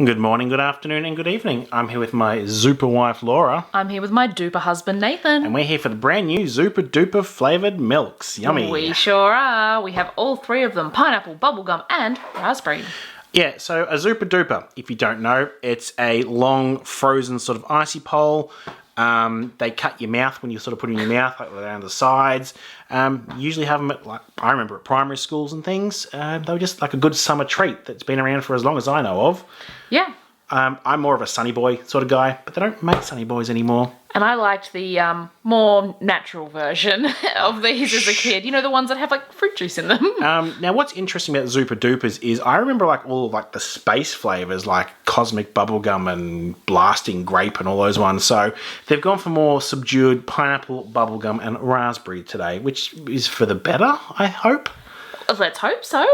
Good morning, good afternoon, and good evening. I'm here with my Zooper wife, Laura. I'm here with my duper husband, Nathan. And we're here for the brand new Zooper Dooper Flavoured milks. Yummy. We sure are. We have all three of them, pineapple, bubblegum, and raspberry. Yeah, so a Zooper Dooper, if you don't know, it's a long, frozen sort of icy pole. They cut your mouth when you sort of put it in your mouth, like around the sides. Usually have them at, like, I remember at primary schools and things. They were just like a good summer treat that's been around for as long as I know of. Yeah. I'm more of a Sunny Boy sort of guy, but they don't make Sunny Boys anymore. And I liked the more natural version of these as a kid. You know, the ones that have like fruit juice in them. Now, what's interesting about Zooper Doopers is I remember like all of like the space flavours like Cosmic Bubblegum and Blasting Grape and all those ones. So they've gone for more subdued pineapple, bubblegum and raspberry today, which is for the better, I hope. Let's hope so.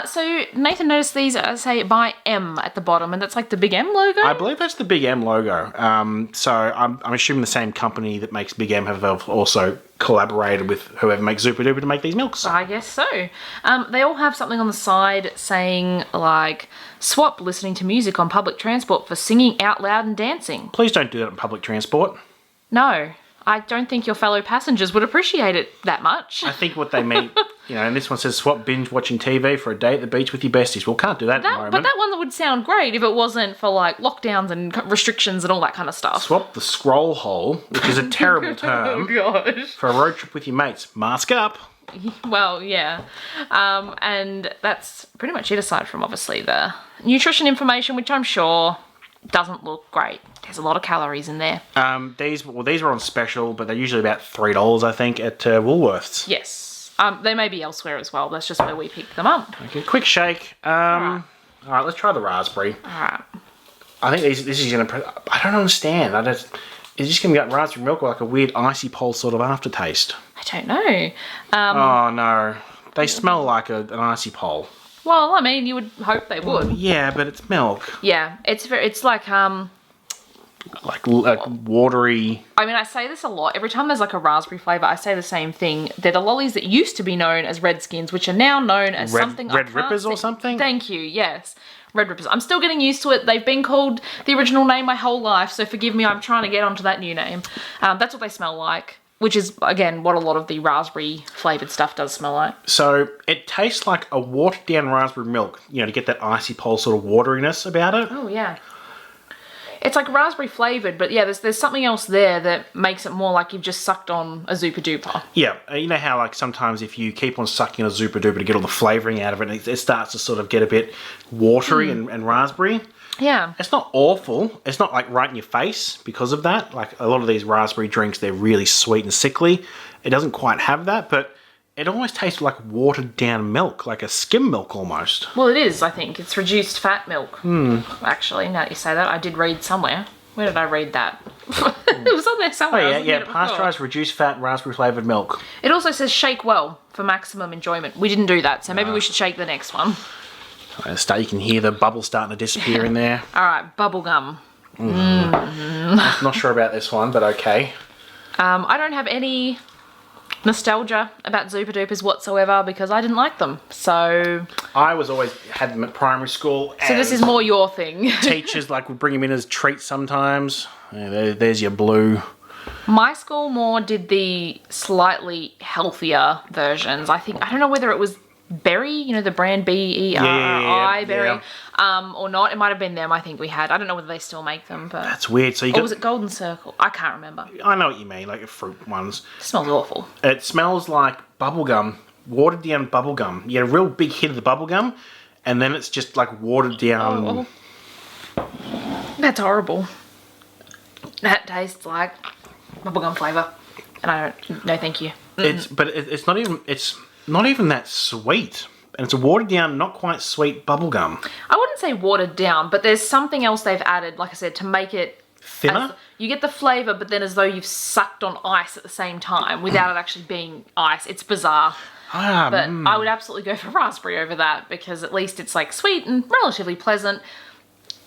So Nathan noticed these say by M at the bottom, and that's like the Big M logo? I believe that's the Big M logo. So I'm assuming the same company that makes Big M have also collaborated with whoever makes Zooper Dooper to make these milks. I guess so. They all have something on the side saying like, swap listening to music on public transport for singing out loud and dancing. Please don't do that in public transport. No. I don't think your fellow passengers would appreciate it that much. I think what they mean, you know, and this one says swap binge watching TV for a day at the beach with your besties. Well, can't do that at the moment. But that one would sound great if it wasn't for like lockdowns and restrictions and all that kind of stuff. Swap the scroll hole, which is a terrible term, for a road trip with your mates. Mask up. Well, yeah. And that's pretty much it aside from obviously the nutrition information, which I'm sure doesn't look great. There's a lot of calories in there. These were on special, but they're usually about $3, I think, at Woolworths. Yes. They may be elsewhere as well. That's just where we picked them up. Okay, quick shake. All right, let's try the raspberry. All right. I think this is going to... I don't understand. It's just going to be like raspberry milk or like a weird icy pole sort of aftertaste. I don't know. Oh, no. They smell like an icy pole. Well, I mean, you would hope they would. Yeah, but it's milk. Yeah, it's like watery. I mean, I say this a lot. Every time there's like a raspberry flavour, I say the same thing. They're the lollies that used to be known as Redskins, which are now known as something... Red Rippers or something? Thank you, yes. Red Rippers. I'm still getting used to it. They've been called the original name my whole life, so forgive me, I'm trying to get onto that new name. That's what they smell like, which is, again, what a lot of the raspberry flavoured stuff does smell like. So it tastes like a watered-down raspberry milk, you know, to get that icy pole sort of wateriness about it. Oh, yeah. It's like raspberry flavoured, but yeah, there's something else there that makes it more like you've just sucked on a Zooper Dooper. Yeah, you know how like sometimes if you keep on sucking a Zooper Dooper to get all the flavouring out of it, it starts to sort of get a bit watery and raspberry. Yeah. It's not awful. It's not like right in your face because of that. Like a lot of these raspberry drinks, they're really sweet and sickly. It doesn't quite have that, but it almost tastes like watered down milk, like a skim milk almost. Well, it is, I think. It's reduced fat milk. Actually, now that you say that, I did read somewhere. Where did I read that? It was on there somewhere. Oh, yeah, pasteurised, reduced fat, raspberry flavoured milk. It also says shake well for maximum enjoyment. We didn't do that, so maybe we should shake the next one. You can hear the bubbles starting to disappear in there. All right, bubblegum. Not sure about this one, but okay. I don't have any nostalgia about Zooper Doopers whatsoever because I didn't like them. So I always had them at primary school. So this is more your thing. Teachers would bring them in as treats sometimes. Yeah, there's your blue. My school more did the slightly healthier versions. I don't know whether it was Berry, you know, the brand Berry, Berry, or not. It might have been them. I think we had. I don't know whether they still make them, but that's weird. So or was it Golden Circle? I can't remember. I know what you mean, like fruit ones. It smells awful. It smells like bubblegum, watered down bubblegum. You get a real big hit of the bubblegum, and then it's just like watered down. Oh. That's horrible. That tastes like bubblegum flavour, and I don't. No, thank you. It's not even that sweet. And it's a watered down, not quite sweet bubblegum. I wouldn't say watered down, but there's something else they've added, like I said, to make it thinner. You get the flavour, but then as though you've sucked on ice at the same time without it actually being ice. It's bizarre. But I would absolutely go for raspberry over that because at least it's like sweet and relatively pleasant.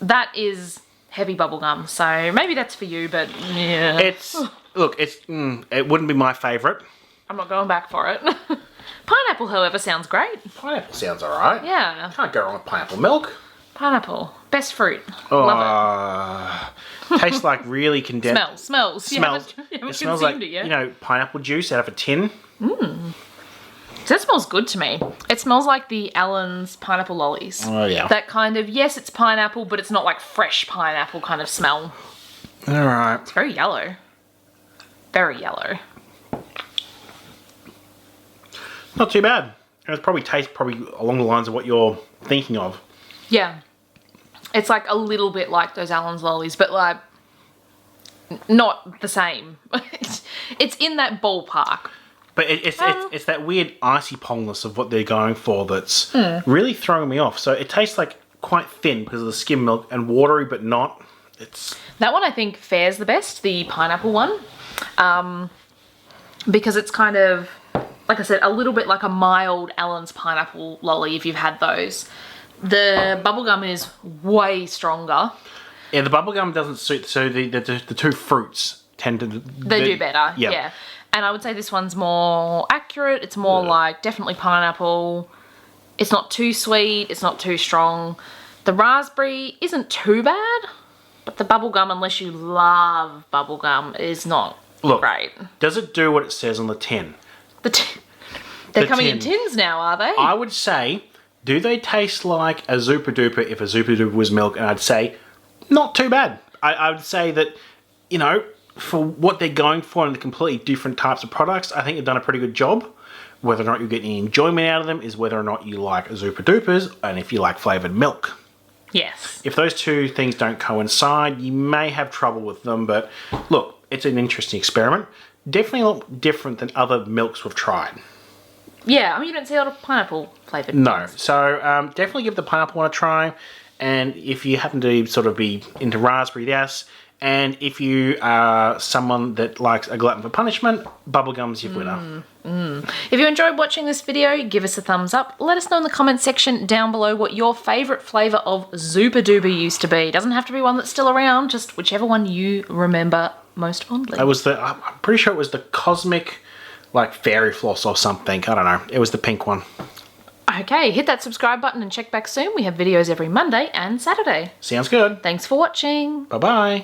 That is heavy bubblegum, so maybe that's for you, but yeah. It wouldn't be my favourite. I'm not going back for it. Pineapple, however, sounds great. Pineapple sounds alright. Yeah. Can't go wrong with pineapple milk. Pineapple. Best fruit. Love Tastes like really condensed. Smells. You haven't It smells like, it yet. you know, pineapple juice out of a tin. That smells good to me. It smells like the Allen's pineapple lollies. Oh, yeah. That kind of, yes, it's pineapple, but it's not like fresh pineapple kind of smell. All right. It's very yellow. Very yellow. Not too bad. It probably tastes along the lines of what you're thinking of. Yeah. It's like a little bit like those Allen's lollies, but like not the same. It's in that ballpark. But it's that weird icy pongness of what they're going for that's really throwing me off. So it tastes like quite thin because of the skim milk and watery, but not. That one I think fares the best, the pineapple one, because it's kind of, like I said, a little bit like a mild Allen's pineapple lolly if you've had those. The bubblegum is way stronger. Yeah, the bubblegum doesn't suit, so the two fruits tend to... They do better, yeah. And I would say this one's more accurate. It's more like definitely pineapple. It's not too sweet. It's not too strong. The raspberry isn't too bad, but the bubblegum, unless you love bubblegum, is not great. Does it do what it says on the tin? They're coming in tins now, are they? I would say, do they taste like a Zooper Dooper if a Zooper Dooper was milk? And I'd say, not too bad. I would say that, you know, for what they're going for and the completely different types of products, I think they've done a pretty good job. Whether or not you get any enjoyment out of them is whether or not you like Zooper Doopers and if you like flavoured milk. Yes. If those two things don't coincide, you may have trouble with them, but look, it's an interesting experiment. Definitely a lot different than other milks we've tried. Yeah, I mean, you don't see a lot of pineapple flavoured No, things. so definitely give the pineapple one a try. And if you happen to sort of be into raspberry, yes. And if you are someone that likes a glutton for punishment, bubblegum's your winner. If you enjoyed watching this video, give us a thumbs up. Let us know in the comment section down below what your favourite flavour of Zooper Dooper used to be. Doesn't have to be one that's still around, just whichever one you remember most fondly. I'm pretty sure it was the cosmic, like, fairy floss or something. I don't know. It was the pink one. Okay, hit that subscribe button and check back soon. We have videos every Monday and Saturday. Sounds good. Thanks for watching. Bye-bye.